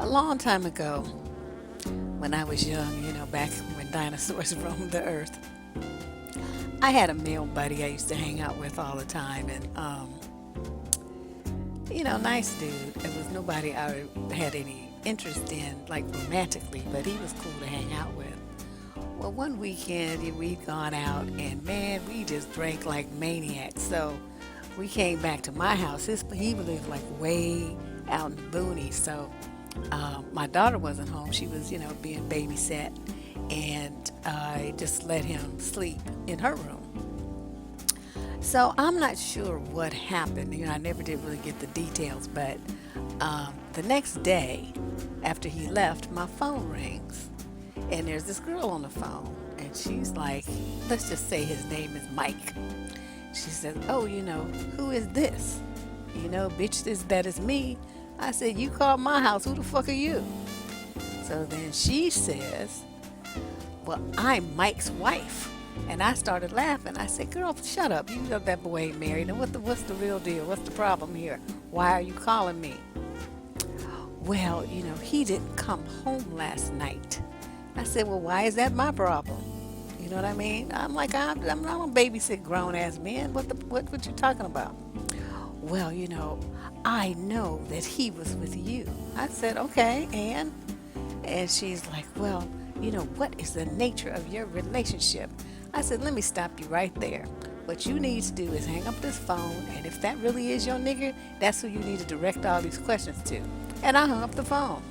A long time ago, when I was young, back when dinosaurs roamed the earth, I had a male buddy I used to hang out with all the time, and nice dude. It was nobody I had any interest in, like romantically, but he was cool to hang out with. Well, one weekend we'd gone out, and man, we just drank like maniacs. So we came back to my house. He lived like way out in the boonies. So my daughter wasn't home. She was, being babysat, and I just let him sleep in her room. So I'm not sure what happened. I never did really get the details, but the next day after he left, my phone rings, and there's this girl on the phone, and she's like, let's just say his name is Mike. She says, oh, who is this? Bitch, that is me. I said, you called my house. Who the fuck are you? So then she says, well, I'm Mike's wife. And I started laughing. I said, girl, shut up. You know that boy ain't married. And what's the real deal? What's the problem here? Why are you calling me? Well, he didn't come home last night. I said, well, why is that my problem? You know what I mean? I'm like, I don't babysit grown-ass men. What you talking about? Well, I know that he was with you. I said, okay, and? And she's like, well, what is the nature of your relationship? I said, let me stop you right there. What you need to do is hang up this phone, and if that really is your nigga, that's who you need to direct all these questions to. And I hung up the phone.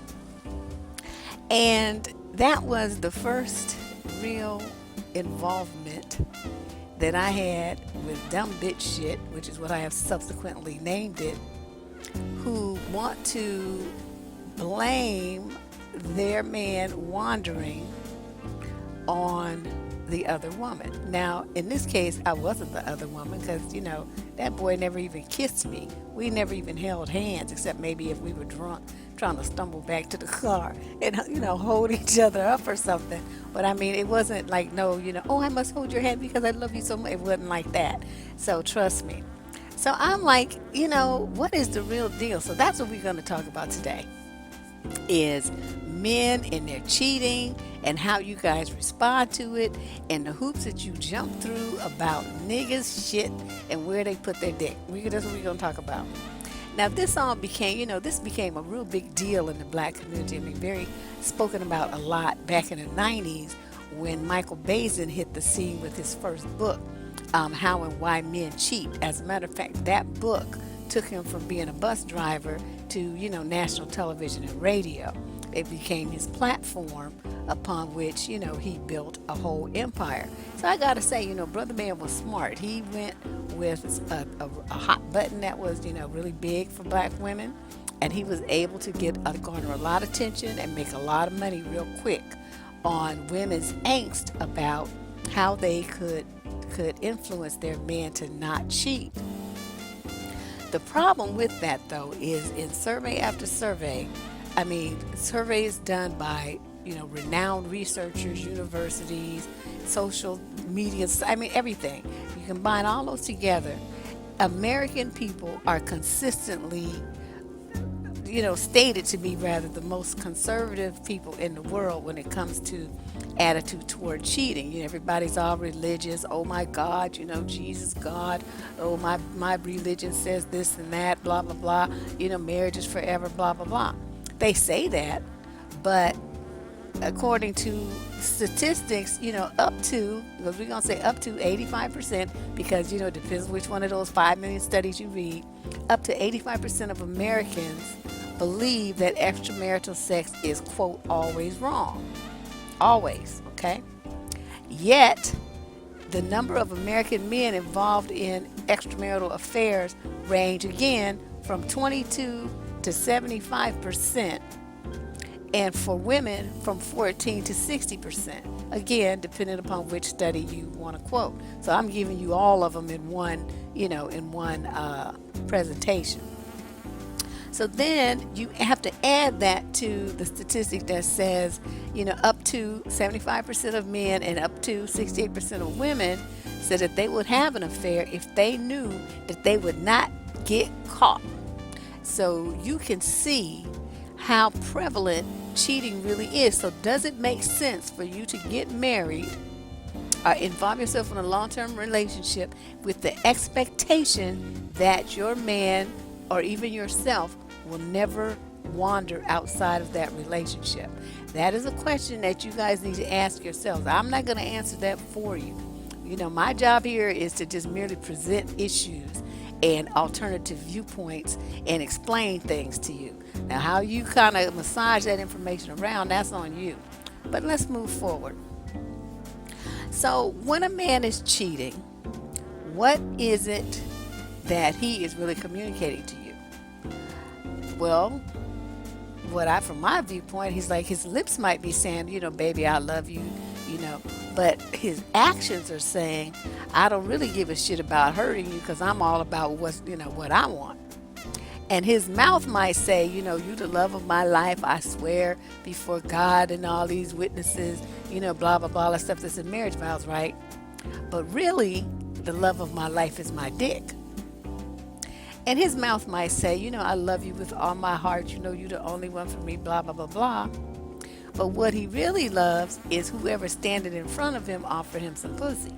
And that was the first real involvement that I had with dumb bitch shit, which is what I have subsequently named it, who want to blame their man wandering on the other woman. Now, in this case, I wasn't the other woman because, that boy never even kissed me. We never even held hands, except maybe if we were drunk, trying to stumble back to the car and, hold each other up or something. But I mean, it wasn't like, no, oh, I must hold your hand because I love you so much. It wasn't like that. So trust me. So I'm like, what is the real deal? So that's what we're going to talk about today, is men and their cheating and how you guys respond to it and the hoops that you jump through about niggas shit and where they put their dick. That's what we're going to talk about. Now, this all became, this became a real big deal in the black community. I mean, very spoken about a lot back in the 90s when Michael Bazin hit the scene with his first book, How and Why Men Cheat. As a matter of fact, that book took him from being a bus driver to, national television and radio. It became his platform upon which, he built a whole empire. So I got to say, Brother Man was smart. He went with a hot button that was, really big for black women. And he was able to garner a lot of attention and make a lot of money real quick on women's angst about how they could influence their men to not cheat. The problem with that, though, is in survey after survey, surveys done by, renowned researchers, universities, social media, everything. You combine all those together, American people are consistently, stated to be rather the most conservative people in the world when it comes to attitude toward cheating. Everybody's all religious. Oh my God, Jesus God. Oh, my religion says this and that, blah, blah, blah. Marriage is forever, blah, blah, blah. They say that, but according to statistics, up to, because we're going to say up to 85%, because, it depends which one of those 5 million studies you read, up to 85% of Americans believe that extramarital sex is, quote, always wrong. Always, okay? Yet, the number of American men involved in extramarital affairs range, again, from 22 to 75%, and for women from 14 to 60%. Again, depending upon which study you want to quote. So I'm giving you all of them in one, presentation. So then you have to add that to the statistic that says, up to 75% of men and up to 68% of women said that they would have an affair if they knew that they would not get caught. So you can see how prevalent cheating really is. So does it make sense for you to get married or involve yourself in a long-term relationship with the expectation that your man or even yourself will never wander outside of that relationship? That is a question that you guys need to ask yourselves. I'm not going to answer that for you. My job here is to just merely present issues and alternative viewpoints and explain things to you. Now, how you kind of massage that information around, that's on you. But let's move forward. So, when a man is cheating, what is it that he is really communicating to you? Well, from my viewpoint, he's like, his lips might be saying, baby, I love you, but his actions are saying, I don't really give a shit about hurting you because I'm all about what I want. And his mouth might say, you the love of my life, I swear before God and all these witnesses, blah, blah, blah, that stuff that's in marriage vows, right? But really, the love of my life is my dick. And his mouth might say, I love you with all my heart, you're the only one for me, blah, blah, blah, blah. But what he really loves is whoever standing in front of him offered him some pussy.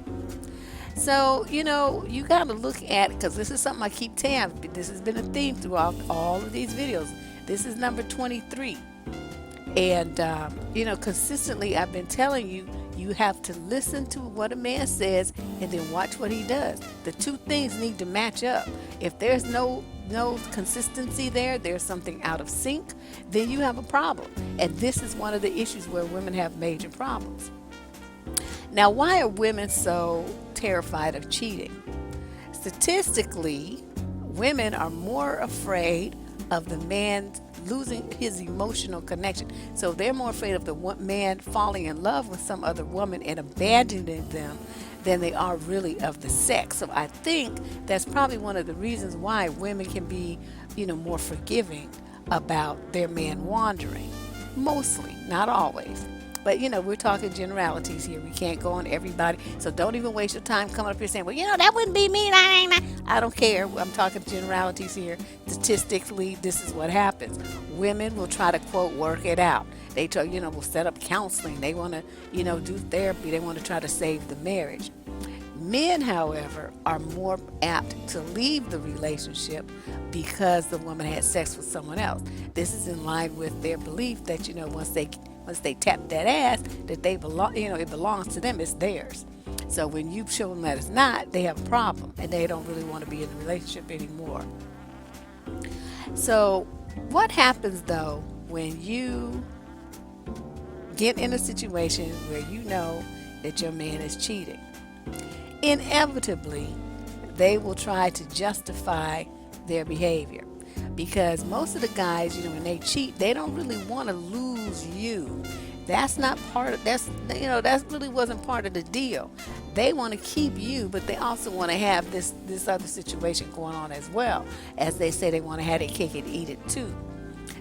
So, you got to look at, because this is something I keep telling you, this has been a theme throughout all of these videos. This is number 23. And, consistently I've been telling you, you have to listen to what a man says and then watch what he does. The two things need to match up. If there's no consistency there's something out of sync, then you have a problem. And this is one of the issues where women have major problems. Now, why are women so terrified of cheating? Statistically, women are more afraid of the man losing his emotional connection. So they're more afraid of the man falling in love with some other woman and abandoning them than they are really of the sex. So I think that's probably one of the reasons why women can be, more forgiving about their man wandering. Mostly, not always. But, we're talking generalities here. We can't go on everybody. So don't even waste your time coming up here saying, well, that wouldn't be me. I don't care. I'm talking generalities here. Statistically, this is what happens. Women will try to, quote, work it out. They tell, will set up counseling. They want to, do therapy. They want to try to save the marriage. Men, however, are more apt to leave the relationship because the woman had sex with someone else. This is in line with their belief that, once they tap that ass, that they belong, it belongs to them, it's theirs. So when you show them that it's not, they have a problem and they don't really want to be in the relationship anymore. So what happens though when you get in a situation where you know that your man is cheating? Inevitably, they will try to justify their behavior. Because most of the guys, when they cheat, they don't really want to lose you. That's not part of, that really wasn't part of the deal. They want to keep you, but they also want to have this other situation going on as well. As they say, they want to have their cake and eat it too.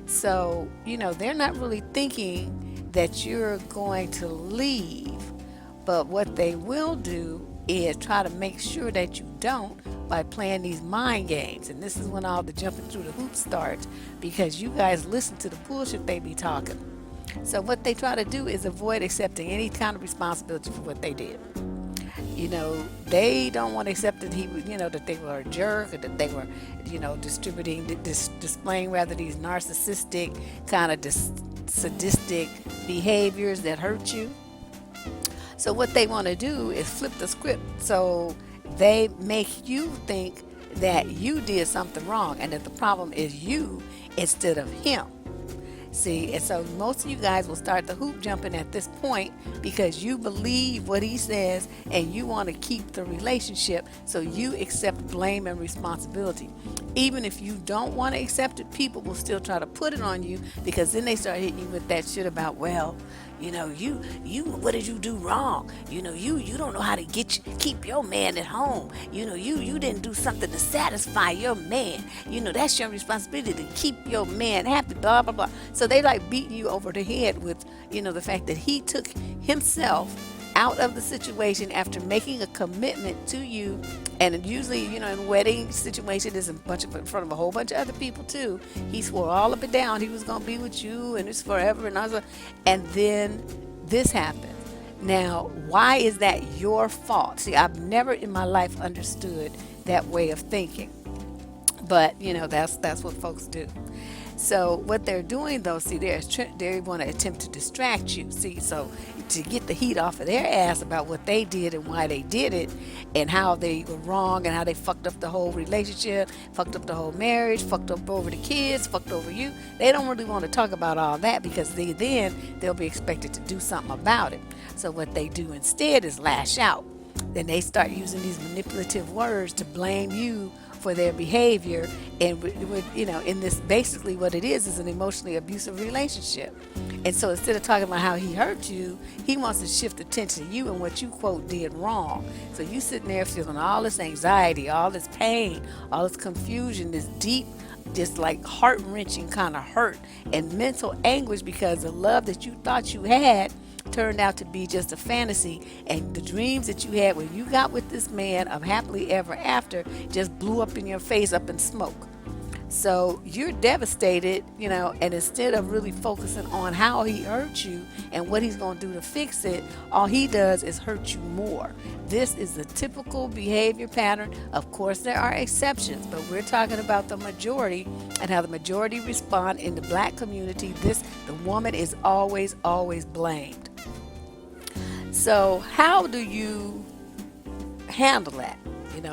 So, they're not really thinking that you're going to leave. But what they will do is try to make sure that you don't by playing these mind games. And this is when all the jumping through the hoops starts, because you guys listen to the bullshit they be talking. So what they try to do is avoid accepting any kind of responsibility for what they did. They don't want to accept that that they were a jerk, or that they were, displaying rather these narcissistic kind of sadistic behaviors that hurt you. So what they want to do is flip the script. So they make you think that you did something wrong and that the problem is you instead of him. See, and so most of you guys will start the hoop jumping at this point because you believe what he says and you want to keep the relationship, so you accept blame and responsibility. Even if you don't want to accept it, people will still try to put it on you, because then they start hitting you with that shit about, well, you what did you do wrong? You don't know how to keep your man at home. You didn't do something to satisfy your man. That's your responsibility to keep your man happy, blah, blah, blah. So they like beating you over the head with, the fact that he took himself out of the situation after making a commitment to you. And usually, in wedding situation, is in front of a whole bunch of other people too. He swore all up and down he was gonna be with you and it's forever, and then this happened. Now, why is that your fault? See, I've never in my life understood that way of thinking, but that's what folks do. So what they're doing though, see, they want to attempt to distract you. See, so to get the heat off of their ass about what they did and why they did it, and how they were wrong, and how they fucked up the whole relationship, fucked up the whole marriage, fucked up over the kids, fucked over you. They don't really want to talk about all that because then they'll be expected to do something about it. So what they do instead is lash out. Then they start using these manipulative words to blame you for their behavior, and in this, basically what it is an emotionally abusive relationship. And so instead of talking about how he hurt you, he wants to shift attention to you and what you, quote, did wrong. So you sitting there feeling all this anxiety, all this pain, all this confusion, this deep, just like heart-wrenching kind of hurt and mental anguish because the love that you thought you had turned out to be just a fantasy, and the dreams that you had when you got with this man of happily ever after just blew up in your face, up in smoke. So you're devastated, and instead of really focusing on how he hurt you and what he's going to do to fix it, all he does is hurt you more. This is the typical behavior pattern. Of course, there are exceptions, but we're talking about the majority and how the majority respond in the black community. The woman is always, always blamed. So how do you handle that?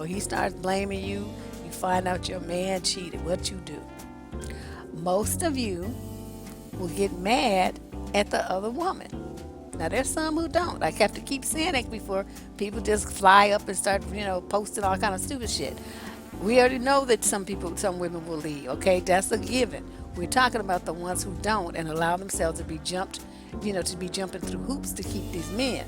He starts blaming you. You find out your man cheated. What you do? Most of you will get mad at the other woman. Now, there's some who don't. I have to keep saying it before people just fly up and start, posting all kind of stupid shit. We already know that some women will leave, okay? That's a given. We're talking about the ones who don't and allow themselves to be jumping through hoops to keep these men.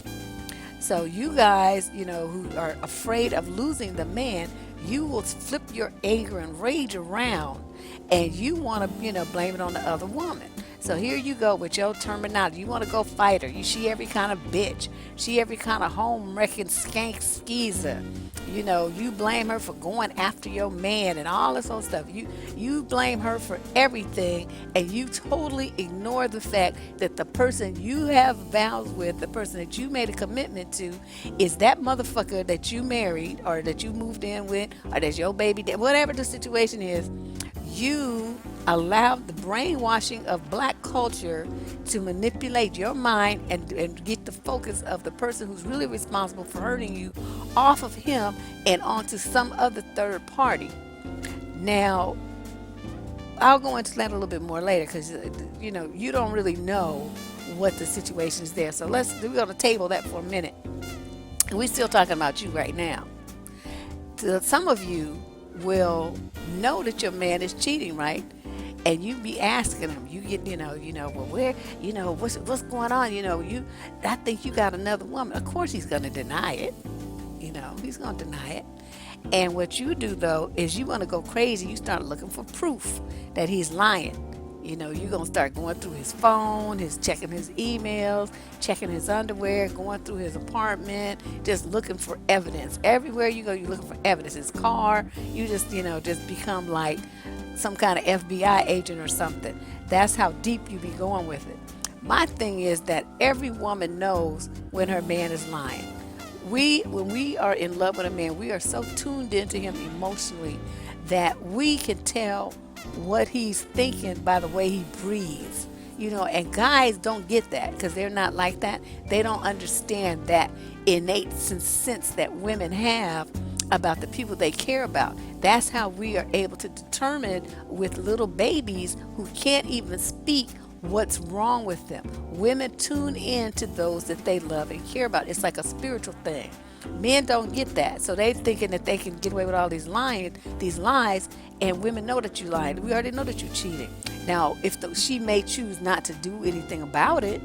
So you guys, who are afraid of losing the man, you will flip your anger and rage around, and you want to, blame it on the other woman. So here you go with your terminology. You want to go fight her. She every kind of bitch. She every kind of home-wrecking skank skeezer. You blame her for going after your man and all this old stuff. You blame her for everything, and you totally ignore the fact that the person you have vows with, the person that you made a commitment to, is that motherfucker that you married or that you moved in with or that's your baby, whatever the situation is. You allowed the brainwashing of black culture to manipulate your mind and get the focus of the person who's really responsible for hurting you off of him and onto some other third party. Now, I'll go into that a little bit more later because, you don't really know what the situation is there. So we're going to table that for a minute. And we're still talking about you right now. Some of you will know that your man is cheating, right? And you be asking him, you get, well, where, what's going on? I think you got another woman. Of course he's going to deny it. He's going to deny it. And what you do, though, is you want to go crazy. You start looking for proof that he's lying. You're going to start going through his phone, checking his emails, checking his underwear, going through his apartment, just looking for evidence. Everywhere you go, you're looking for evidence. His car, you just become like some kind of FBI agent or something. That's how deep you be going with it. My thing is that every woman knows when her man is lying. When we are in love with a man, we are so tuned into him emotionally that we can tell what he's thinking by the way he breathes. And guys don't get that because they're not like that. They don't understand that innate sense that women have about the people they care about. That's how we are able to determine with little babies who can't even speak what's wrong with them. Women tune in to those that they love and care about. It's like a spiritual thing. Men don't get that, so they thinking that they can get away with all these lies, and women know that you lied. We already know that you're cheating. Now, if she may choose not to do anything about it,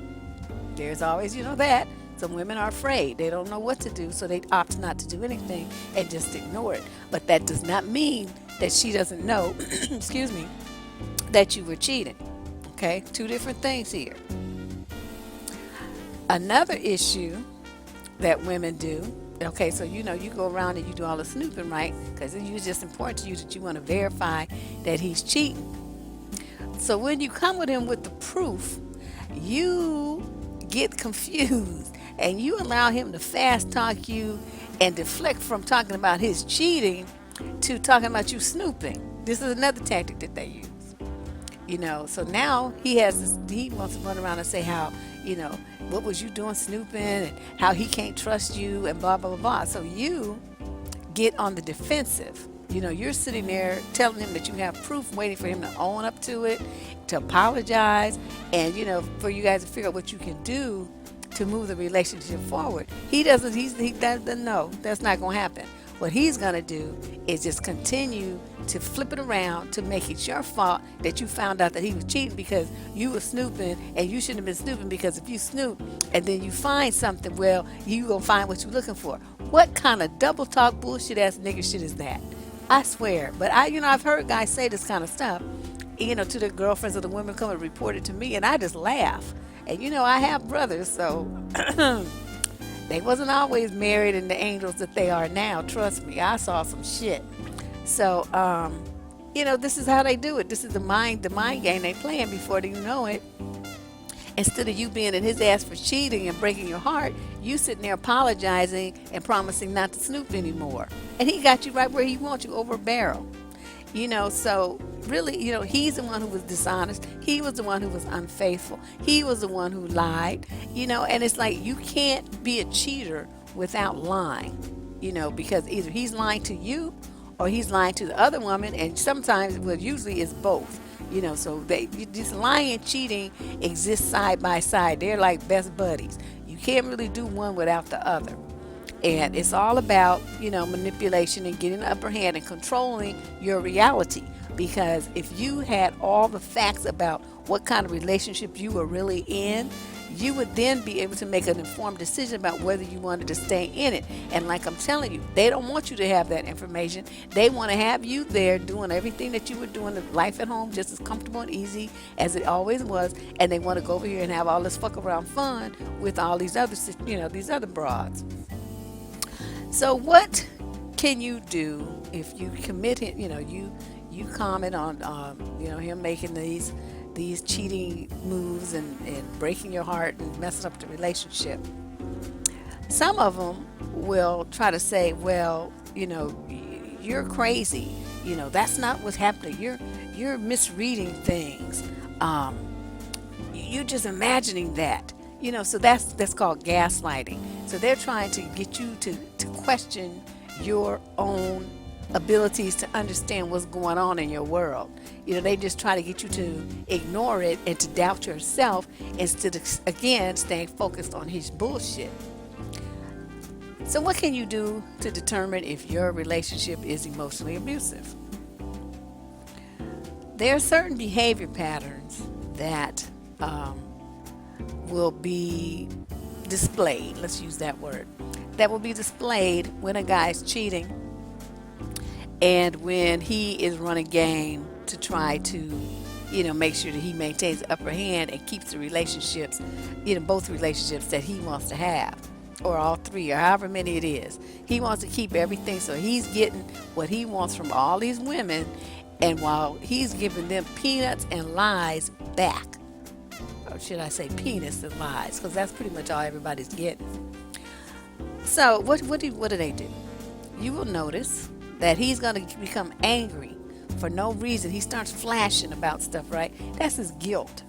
there's always, that. Some women are afraid. They don't know what to do, so they opt not to do anything and just ignore it. But that does not mean that she doesn't know, excuse me, that you were cheating. Okay? Two different things here. Another issue that women do. Okay, so you go around and you do all the snooping, right? Because it's just important to you that you want to verify that he's cheating. So when you come with him with the proof, you get confused and you allow him to fast talk you and deflect from talking about his cheating to talking about you snooping. This is another tactic that they use. So now he wants to run around and say how, what was you doing snooping and how he can't trust you and blah, blah, blah, blah. So you get on the defensive. You're sitting there telling him that you have proof, waiting for him to own up to it, to apologize, and, for you guys to figure out what you can do to move the relationship forward. He doesn't no, that's not going to happen. What he's going to do is just continue to flip it around to make it your fault that you found out that he was cheating because you were snooping, and you shouldn't have been snooping, because if you snoop and then you find something, well, you going to find what you're looking for. What kind of double talk bullshit ass nigga shit is that? I swear. But I've heard guys say this kind of stuff, to their girlfriends or the women come and report it to me, and I just laugh. And I have brothers, so they wasn't always married and the angels that they are now. Trust me, I saw some shit. So, this is how they do it. This is the mind game they playing before they know it. Instead of you being in his ass for cheating and breaking your heart, you sitting there apologizing and promising not to snoop anymore. And he got you right where he wants you, over a barrel. So really, he's the one who was dishonest. He was the one who was unfaithful. He was the one who lied, and it's like you can't be a cheater without lying, because either he's lying to you or he's lying to the other woman, and sometimes, well, usually it's both. So this lying and cheating exist side by side. They're like best buddies. You can't really do one without the other. And it's all about, manipulation and getting the upper hand and controlling your reality. Because if you had all the facts about what kind of relationship you were really in, you would then be able to make an informed decision about whether you wanted to stay in it. And like I'm telling you, they don't want you to have that information. They want to have you there doing everything that you were doing, life at home just as comfortable and easy as it always was. And they want to go over here and have all this fuck around fun with all these other, these other broads. So what can you do if you commit him, you comment on, him making these cheating moves and breaking your heart and messing up the relationship? Some of them will try to say, well, you're crazy. That's not what's happening. You're misreading things. You're just imagining that. So that's called gaslighting. So they're trying to get you to question your own abilities to understand what's going on in your world. They just try to get you to ignore it and to doubt yourself instead of, again, staying focused on his bullshit. So what can you do to determine if your relationship is emotionally abusive? There are certain behavior patterns that will be displayed. Let's use that word. That will be displayed when a guy's cheating and when he is running game to try to, make sure that he maintains the upper hand and keeps the relationships, both relationships that he wants to have, or all three, or however many it is. He wants to keep everything, so he's getting what he wants from all these women, and while he's giving them peanuts and lies back. Or should I say penis and lies, because that's pretty much all everybody's getting. So what do they do? You will notice that he's going to become angry for no reason. He starts flashing about stuff, right? That's his guilt.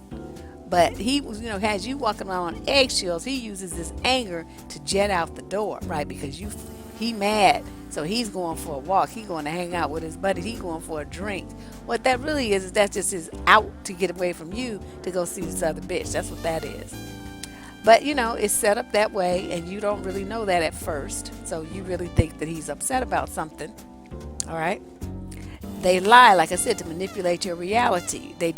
But he was, has you walking around on eggshells, he uses this anger to jet out the door, right? Because he mad. So he's going for a walk. He's going to hang out with his buddies. He's going for a drink. What that really is that's just his out to get away from you to go see this other bitch. That's what that is. But, it's set up that way, and you don't really know that at first. So you really think that he's upset about something. All right? They lie, like I said, to manipulate your reality. They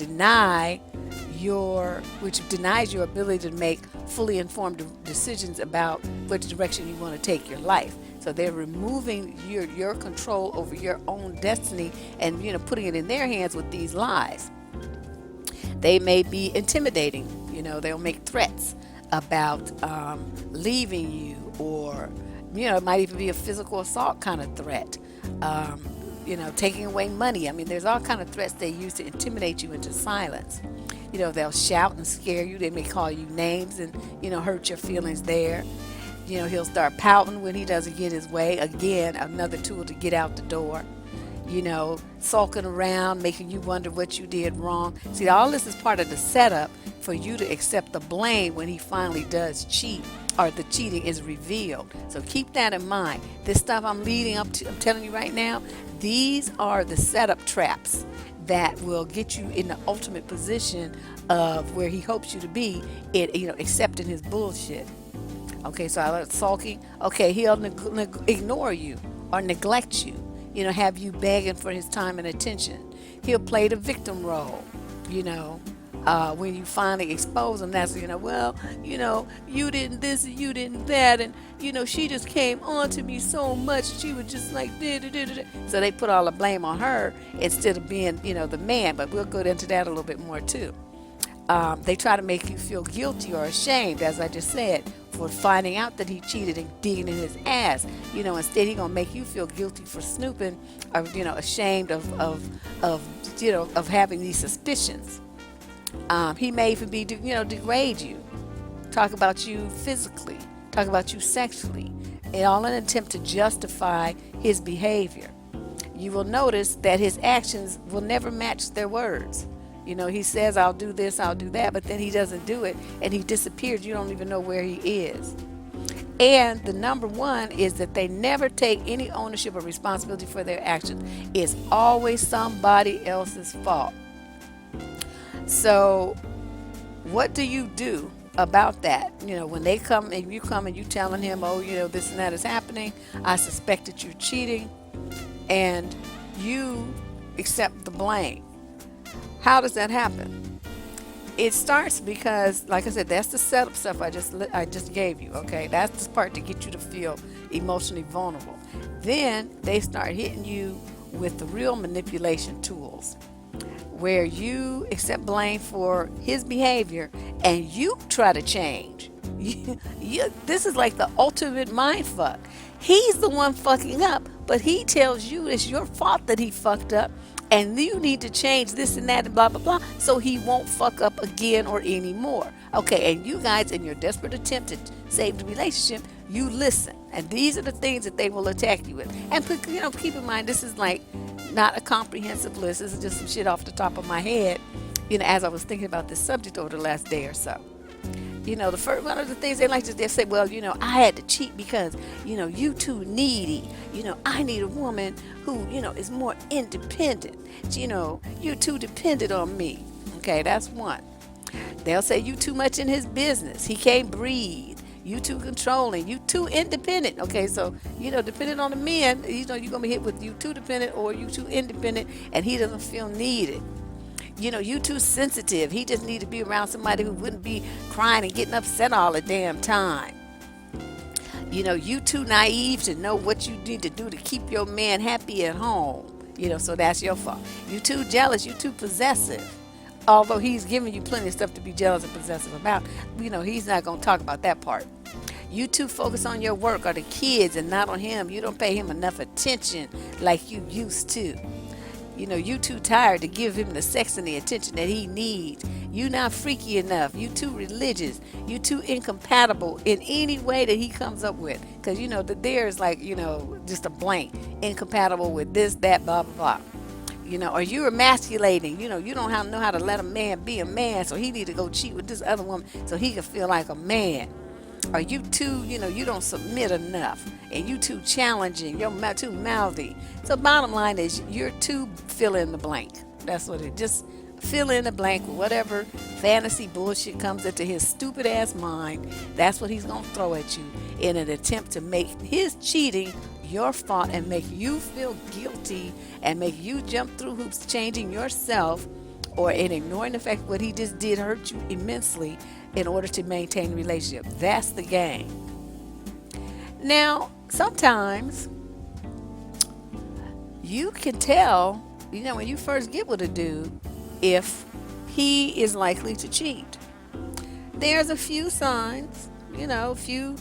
which denies your ability to make fully informed decisions about which direction you want to take your life. So they're removing your control over your own destiny and, putting it in their hands with these lies. They may be intimidating. They'll make threats about leaving you or, it might even be a physical assault kind of threat. Taking away money. I mean, there's all kind of threats they use to intimidate you into silence. They'll shout and scare you. They may call you names and, hurt your feelings there. He'll start pouting when he doesn't get his way. Again, another tool to get out the door. Sulking around, making you wonder what you did wrong. See, all this is part of the setup for you to accept the blame when he finally does cheat or the cheating is revealed. So keep that in mind. This stuff I'm leading up to, I'm telling you right now, these are the setup traps that will get you in the ultimate position of where he hopes you to be, accepting his bullshit. Okay, so I like sulking. Okay, he'll ignore you or neglect you. Have you begging for his time and attention. He'll play the victim role. When you finally expose him, that's you didn't this and you didn't that, and she just came on to me so much. She was just like da. So they put all the blame on her instead of being the man. But we'll go into that a little bit more too. They try to make you feel guilty or ashamed, as I just said, for finding out that he cheated and digging in his ass. Instead he's gonna make you feel guilty for snooping, or ashamed of having these suspicions. He may even be degrade you, talk about you physically, talk about you sexually, in all an attempt to justify his behavior. You will notice that his actions will never match their words. He says, I'll do this, I'll do that, but then he doesn't do it, and he disappears. You don't even know where he is. And the number one is that they never take any ownership or responsibility for their actions. It's always somebody else's fault. So what do you do about that? When they come and you telling him, this and that is happening, I suspect that you're cheating, and you accept the blame. How does that happen? It starts because, like I said, that's the setup stuff I just gave you. Okay, that's the part to get you to feel emotionally vulnerable. Then they start hitting you with the real manipulation tools, where you accept blame for his behavior and you try to change. This is like the ultimate mind fuck. He's the one fucking up, but he tells you it's your fault that he fucked up, and you need to change this and that and blah, blah, blah, so he won't fuck up again or anymore. Okay, and you guys, in your desperate attempt to save the relationship, you listen. And these are the things that they will attack you with. And keep in mind, this is like not a comprehensive list. This is just some shit off the top of my head, as I was thinking about this subject over the last day or so. The first one of the things they like to say, well, I had to cheat because, you too needy. I need a woman who, is more independent. You too dependent on me. Okay, that's one. They'll say you too much in his business. He can't breathe. You too controlling. You too independent. Okay, so, depending on the men, you're going to be hit with you too dependent or you too independent, and he doesn't feel needed. You too sensitive. He just need to be around somebody who wouldn't be crying and getting upset all the damn time. You too naive to know what you need to do to keep your man happy at home. So that's your fault. You too jealous. You too possessive. Although he's giving you plenty of stuff to be jealous and possessive about, he's not going to talk about that part. You too focus on your work or the kids and not on him. You don't pay him enough attention like you used to. You too tired to give him the sex and the attention that he needs. You not freaky enough. You too religious. You too incompatible in any way that he comes up with. Because, that there is like, just a blank. Incompatible with this, that, blah, blah, blah. Or you're emasculating. You don't know how to let a man be a man. So he need to go cheat with this other woman so he can feel like a man. Or you too, you don't submit enough, and you too challenging, you're too mouthy. So bottom line is you're too fill in the blank. That's what it, just fill in the blank with whatever fantasy bullshit comes into his stupid ass mind. That's what he's going to throw at you in an attempt to make his cheating your fault and make you feel guilty and make you jump through hoops changing yourself, or in ignoring the fact what he just did hurt you immensely in order to maintain the relationship. That's the game. Now, sometimes you can tell, when you first get with a dude, if he is likely to cheat. There's a few signs, a few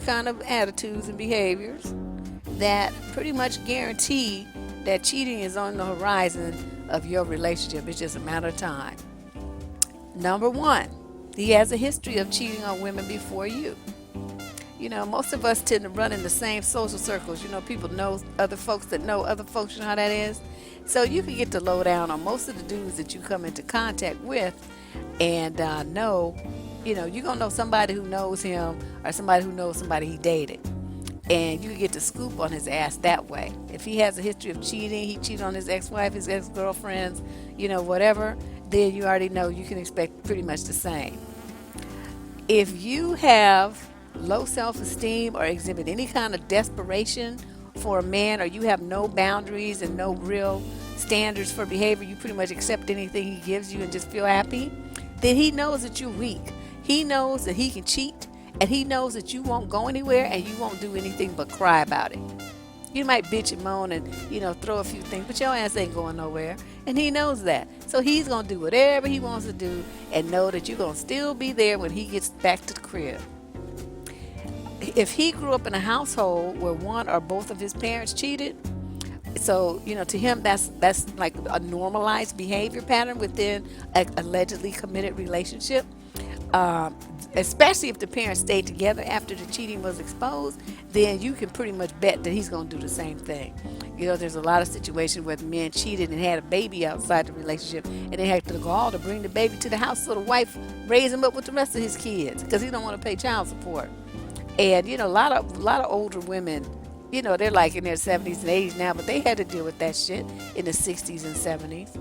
kind of attitudes and behaviors that pretty much guarantee that cheating is on the horizon of your relationship. It's just a matter of time. Number one, he has a history of cheating on women before you. Most of us tend to run in the same social circles. People know other folks that know other folks. You know how that is? So you can get the lowdown on most of the dudes that you come into contact with and you're going to know somebody who knows him or somebody who knows somebody he dated. And you can get the scoop on his ass that way. If he has a history of cheating, he cheated on his ex-wife, his ex-girlfriends, whatever, then you already know you can expect pretty much the same. If you have low self-esteem or exhibit any kind of desperation for a man, or you have no boundaries and no real standards for behavior, you pretty much accept anything he gives you and just feel happy, then he knows that you're weak. He knows that he can cheat, and he knows that you won't go anywhere and you won't do anything but cry about it. You might bitch and moan and throw a few things, but your ass ain't going nowhere, and he knows that. So he's going to do whatever he wants to do and know that you're going to still be there when he gets back to the crib. If he grew up in a household where one or both of his parents cheated, so to him that's like a normalized behavior pattern within an allegedly committed relationship, especially if the parents stayed together after the cheating was exposed, then you can pretty much bet that he's going to do the same thing. There's a lot of situations where the men cheated and had a baby outside the relationship, and they had the gall to bring the baby to the house so the wife raised him up with the rest of his kids because he don't want to pay child support. And a lot of older women, they're like in their 70s and 80s now, but they had to deal with that shit in the 60s and 70s.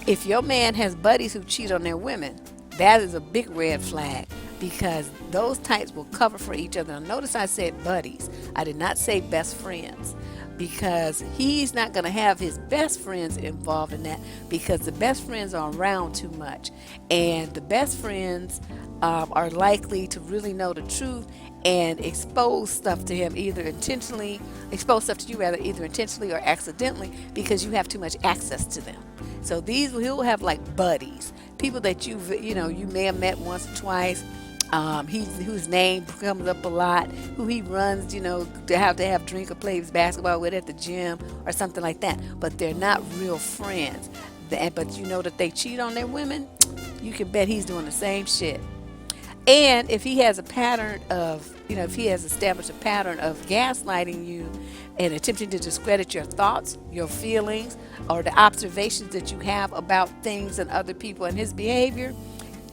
If your man has buddies who cheat on their women, that is a big red flag, because those types will cover for each other. Now, notice I said buddies. I did not say best friends, because he's not going to have his best friends involved in that, because the best friends are around too much, and the best friends are likely to really know the truth and expose stuff to him, expose stuff to you rather, either intentionally or accidentally, because you have too much access to them. So he'll have like buddies, people that you may have met once or twice, whose name comes up a lot, who he runs, to have drink or plays basketball with at the gym or something like that. But they're not real friends. But that they cheat on their women, you can bet he's doing the same shit. And if he has a pattern of, if he has established a pattern of gaslighting you and attempting to discredit your thoughts, your feelings, or the observations that you have about things and other people and his behavior,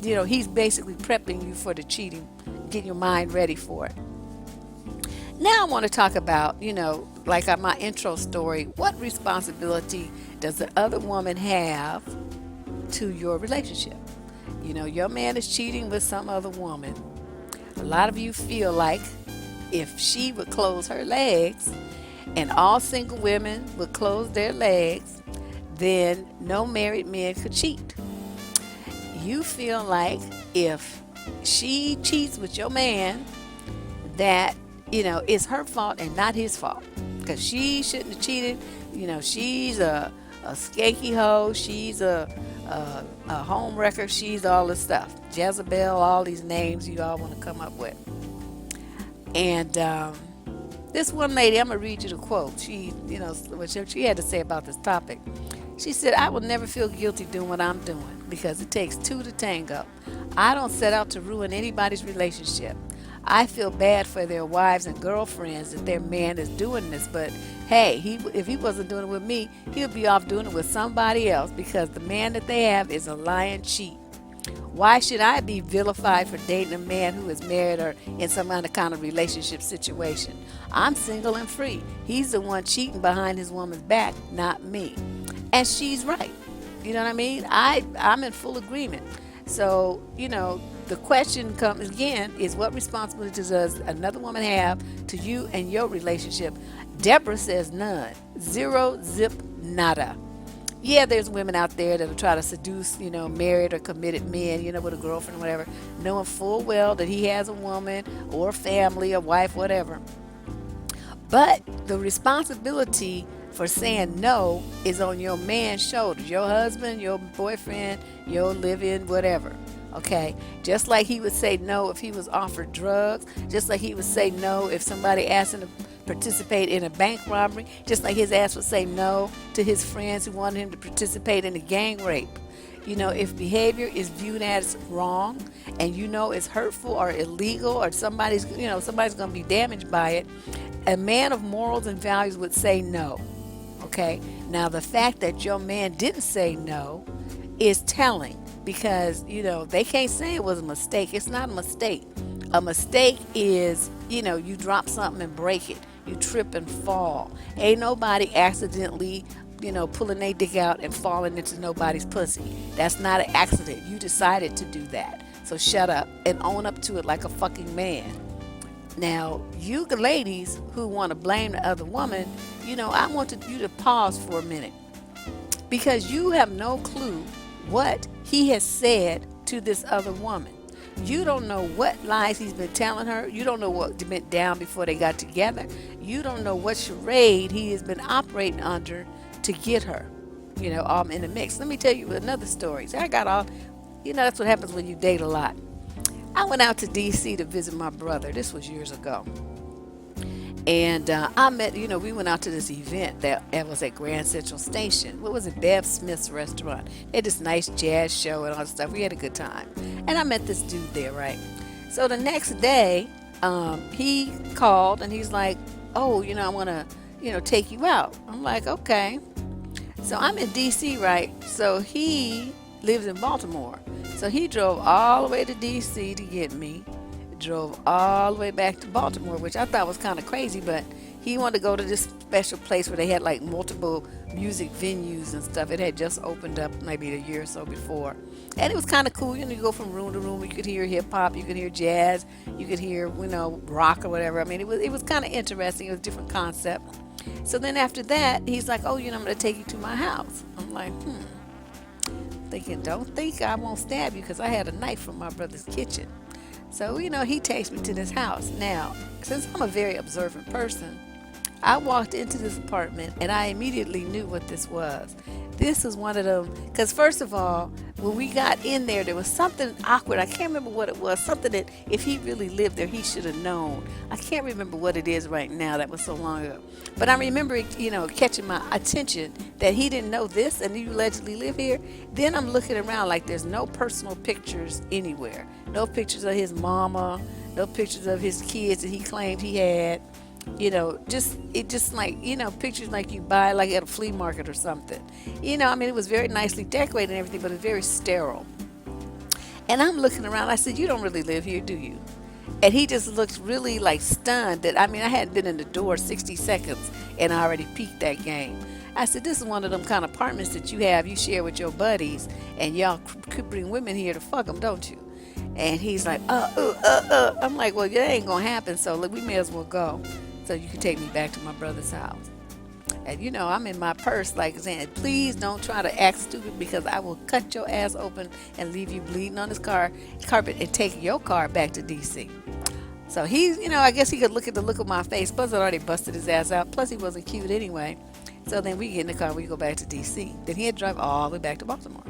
he's basically prepping you for the cheating, getting your mind ready for it. Now I want to talk about, like on my intro story, what responsibility does the other woman have to your relationship? Your man is cheating with some other woman. A lot of you feel like if she would close her legs and all single women would close their legs, then no married men could cheat. You feel like if she cheats with your man, that, it's her fault and not his fault, because she shouldn't have cheated. She's a skanky hoe. She's a home wrecker. She's all this stuff. Jezebel, all these names you all want to come up with. And this one lady, I'm going to read you the quote. She, what she had to say about this topic. She said, "I will never feel guilty doing what I'm doing, because it takes two to tango. I don't set out to ruin anybody's relationship. I feel bad for their wives and girlfriends that their man is doing this, but hey, if he wasn't doing it with me, he'll be off doing it with somebody else, because the man that they have is a lying cheat. Why should I be vilified for dating a man who is married or in some kind of relationship situation? I'm single and free. He's the one cheating behind his woman's back, not me." And she's right. You know what I mean? I'm in full agreement. So, the question comes again is, what responsibilities does another woman have to you and your relationship? Deborah says none. Zero, zip, nada. Yeah, there's women out there that'll try to seduce, married or committed men, with a girlfriend or whatever, knowing full well that he has a woman or family, a wife, whatever. But the responsibility for saying no is on your man's shoulders, your husband, your boyfriend, your live-in, whatever. Okay, just like he would say no if he was offered drugs, just like he would say no if somebody asked him to participate in a bank robbery, just like his ass would say no to his friends who wanted him to participate in a gang rape. If behavior is viewed as wrong and it's hurtful or illegal or somebody's going to be damaged by it, a man of morals and values would say no. Okay, now the fact that your man didn't say no is telling, because they can't say it was a mistake. It's not a mistake. A mistake is you drop something and break it, you trip and fall. Ain't nobody accidentally pulling their dick out and falling into nobody's pussy. That's not an accident. You decided to do that, so shut up and own up to it like a fucking man. Now, you ladies who want to blame the other woman, I want you to pause for a minute, because you have no clue what he has said to this other woman. You don't know what lies he's been telling her. You don't know what went down before they got together. You don't know what charade he has been operating under to get her, all in the mix. Let me tell you another story. So I got all, that's what happens when you date a lot. I went out to D.C. to visit my brother. This was years ago. And I met, we went out to this event that was at Grand Central Station. What was it? Bev Smith's restaurant. They had this nice jazz show and all that stuff. We had a good time. And I met this dude there, right? So the next day, he called and he's like, oh, I want to, take you out. I'm like, okay. So I'm in D.C., right? So he lives in Baltimore. So he drove all the way to D.C. to get me. Drove all the way back to Baltimore, which I thought was kind of crazy, but he wanted to go to this special place where they had like multiple music venues and stuff. It had just opened up maybe a year or so before, and it was kind of cool. You go from room to room. You could hear hip hop, you could hear jazz, you could hear rock or whatever. I mean, it was kind of interesting. It was a different concept. So then after that, he's like, oh, I'm going to take you to my house. I'm like, thinking, don't think I won't stab you, because I had a knife from my brother's kitchen. So, he takes me to this house. Now, since I'm a very observant person, I walked into this apartment and I immediately knew what this was. This was one of them, because first of all, when we got in there, there was something awkward. I can't remember what it was, something that if he really lived there, he should have known. I can't remember what it is right now. That was so long ago. But I remember, catching my attention that he didn't know this and you allegedly live here. Then I'm looking around like there's no personal pictures anywhere. No pictures of his mama, no pictures of his kids that he claimed he had. Just like, pictures like you buy like at a flea market or something. It was very nicely decorated and everything, but it was very sterile. And I'm looking around. I said, you don't really live here, do you? And he just looked really like stunned that, I hadn't been in the door 60 seconds and I already peeked that game. I said, this is one of them kind of apartments that you share with your buddies, and y'all could bring women here to fuck them, don't you? And he's like, I'm like, well, that ain't gonna happen, so we may as well go. So you can take me back to my brother's house. And I'm in my purse like saying, please don't try to act stupid, because I will cut your ass open and leave you bleeding on this carpet and take your car back to D.C. So he's, I guess he could look at the look of my face. Plus, I already busted his ass out. Plus, he wasn't cute anyway. So then we get in the car, we go back to D.C. Then he had to drive all the way back to Baltimore.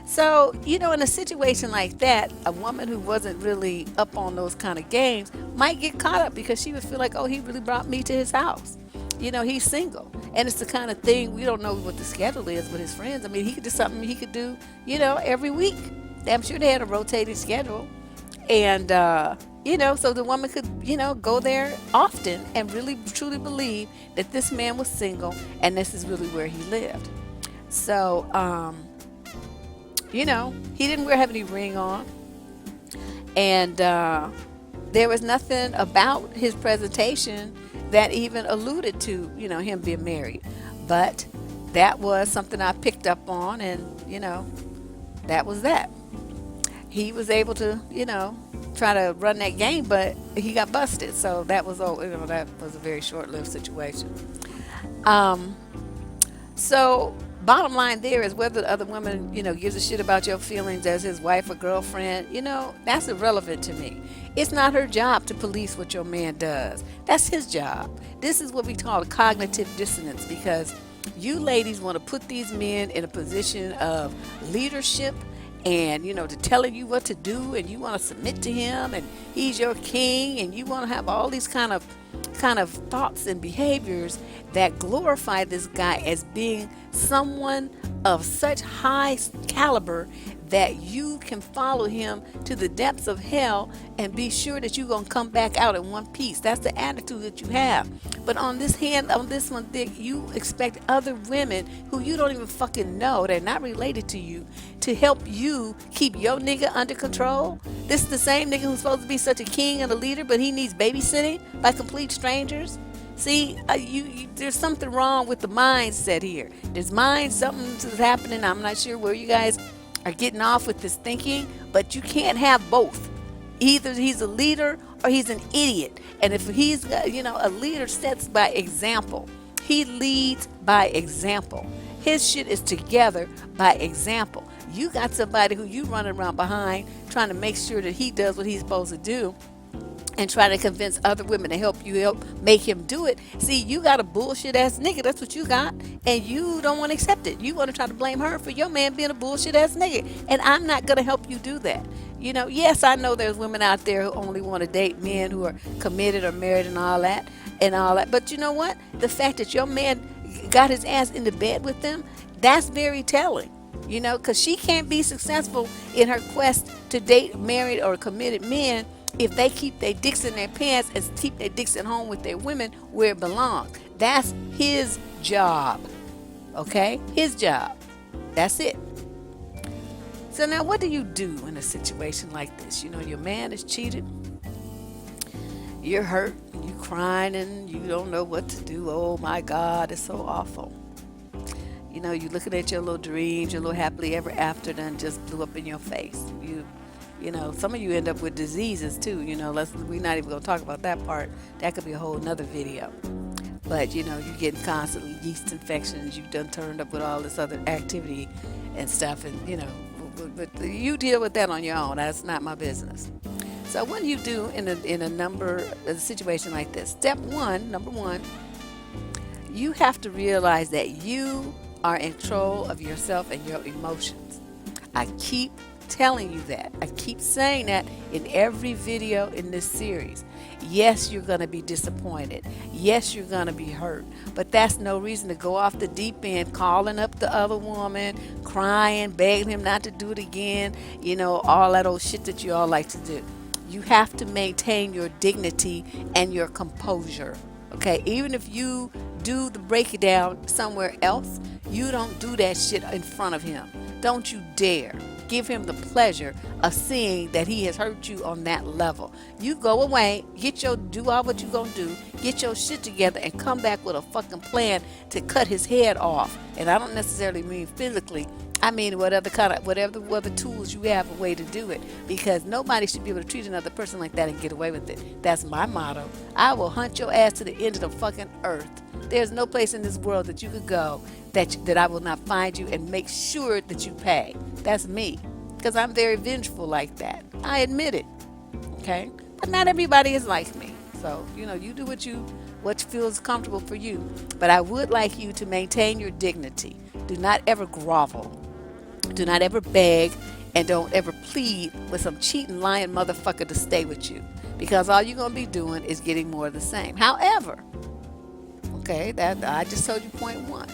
So, in a situation like that, a woman who wasn't really up on those kind of games might get caught up, because she would feel like, oh, he really brought me to his house. He's single. And it's the kind of thing, we don't know what the schedule is with his friends. He could do something he could do, every week. I'm sure they had a rotating schedule. And, so the woman could, go there often and really truly believe that this man was single and this is really where he lived. So, he didn't have any ring on. And there was nothing about his presentation that even alluded to, him being married. But that was something I picked up on, and, that was that. He was able to, try to run that game, but he got busted. So that was, that was a very short-lived situation. So bottom line there is, whether the other woman, gives a shit about your feelings as his wife or girlfriend, that's irrelevant to me. It's not her job to police what your man does. That's his job. This is what we call cognitive dissonance, because you ladies want to put these men in a position of leadership and to telling you what to do, and you want to submit to him, and he's your king, and you want to have all these kind of thoughts and behaviors that glorify this guy as being someone of such high caliber that you can follow him to the depths of hell and be sure that you're going to come back out in one piece. That's the attitude that you have. But on this one, Dick, you expect other women who you don't even fucking know, they're not related to you, to help you keep your nigga under control. This is the same nigga who's supposed to be such a king and a leader, but he needs babysitting by complete strangers. See, there's something wrong with the mindset here. Something's happening. I'm not sure where you guys are getting off with this thinking, but you can't have both. Either he's a leader or he's an idiot. And if he's, a leader sets by example. He leads by example. His shit is together by example. You got somebody who you running around behind trying to make sure that he does what he's supposed to do, and try to convince other women to help make him do it. See, you got a bullshit ass nigga. That's what you got. And you don't want to accept it. You want to try to blame her for your man being a bullshit ass nigga. And I'm not going to help you do that. Yes, I know there's women out there who only want to date men who are committed or married and all that. But you know what? The fact that your man got his ass into bed with them, that's very telling. Because she can't be successful in her quest to date married or committed men if they keep their dicks in their pants and keep their dicks at home with their women where it belongs. That's his job. Okay? His job. That's it. So now what do you do in a situation like this? Your man is cheated. You're hurt. You're crying and you don't know what to do. Oh my God, it's so awful. You're looking at your little dreams, your little happily ever after done just blew up in your face. Some of you end up with diseases too, we're not even going to talk about that part. That could be a whole nother video. But, you're getting constantly yeast infections. You've done turned up with all this other activity and stuff. And, but you deal with that on your own. That's not my business. So what do you do in a situation like this? Number one, you have to realize that you are in control of yourself and your emotions. I keep telling you that. I keep saying that in every video in this series. Yes, you're going to be disappointed. Yes, you're going to be hurt. But that's no reason to go off the deep end, calling up the other woman, crying, begging him not to do it again, all that old shit that you all like to do. You have to maintain your dignity and your composure. Okay? Even if you do the breakdown somewhere else, you don't do that shit in front of him. Don't you dare. Give him the pleasure of seeing that he has hurt you on that level. You go away, do all what you're going to do, get your shit together, and come back with a fucking plan to cut his head off. And I don't necessarily mean physically. I mean whatever tools you have, a way to do it. Because nobody should be able to treat another person like that and get away with it. That's my motto. I will hunt your ass to the end of the fucking earth. There's no place in this world that you could go that I will not find you and make sure that you pay. That's me. Because I'm very vengeful like that. I admit it. Okay? But not everybody is like me. So, you do what feels comfortable for you. But I would like you to maintain your dignity. Do not ever grovel. Do not ever beg. And don't ever plead with some cheating, lying motherfucker to stay with you. Because all you're going to be doing is getting more of the same. However, okay, that I just told you point one.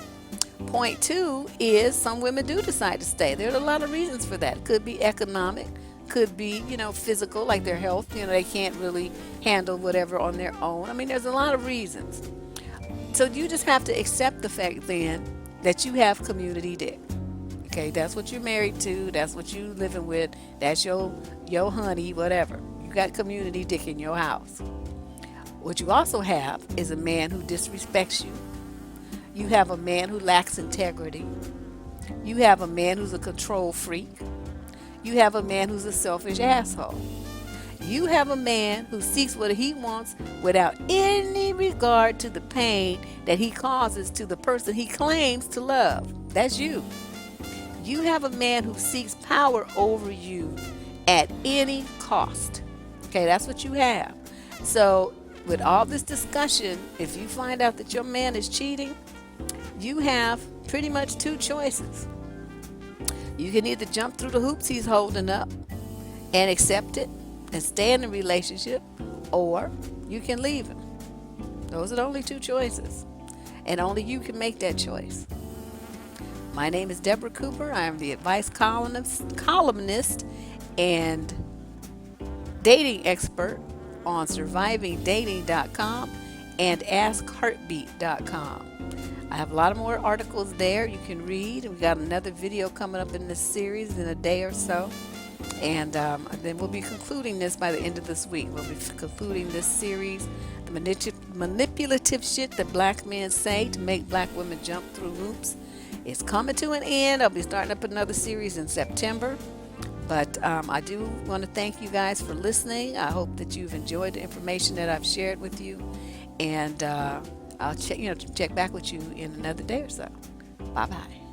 Point two is some women do decide to stay. There are a lot of reasons for that. It could be economic, could be, physical, like their health. They can't really handle whatever on their own. I mean, there's a lot of reasons. So you just have to accept the fact then that you have community dick. Okay, that's what you're married to. That's what you're living with. That's your honey, whatever. You got community dick in your house. What you also have is a man who disrespects you. You have a man who lacks integrity. You have a man who's a control freak. You have a man who's a selfish asshole. You have a man who seeks what he wants without any regard to the pain that he causes to the person he claims to love. That's you. You have a man who seeks power over you at any cost. Okay, that's what you have. So with all this discussion, if you find out that your man is cheating, you have pretty much two choices. You can either jump through the hoops he's holding up and accept it and stay in the relationship, or you can leave him. Those are the only two choices, and only you can make that choice. My name is Deborrah Cooper. I am the advice columnist and dating expert on survivingdating.com and askheartbeat.com. I have a lot of more articles there you can read. We've got another video coming up in this series in a day or so. And then we'll be concluding this by the end of this week. We'll be concluding this series, the manipulative shit that black men say to make black women jump through hoops. It's coming to an end. I'll be starting up another series in September. But I do want to thank you guys for listening. I hope that you've enjoyed the information that I've shared with you. And I'll check back with you in another day or so. Bye-bye.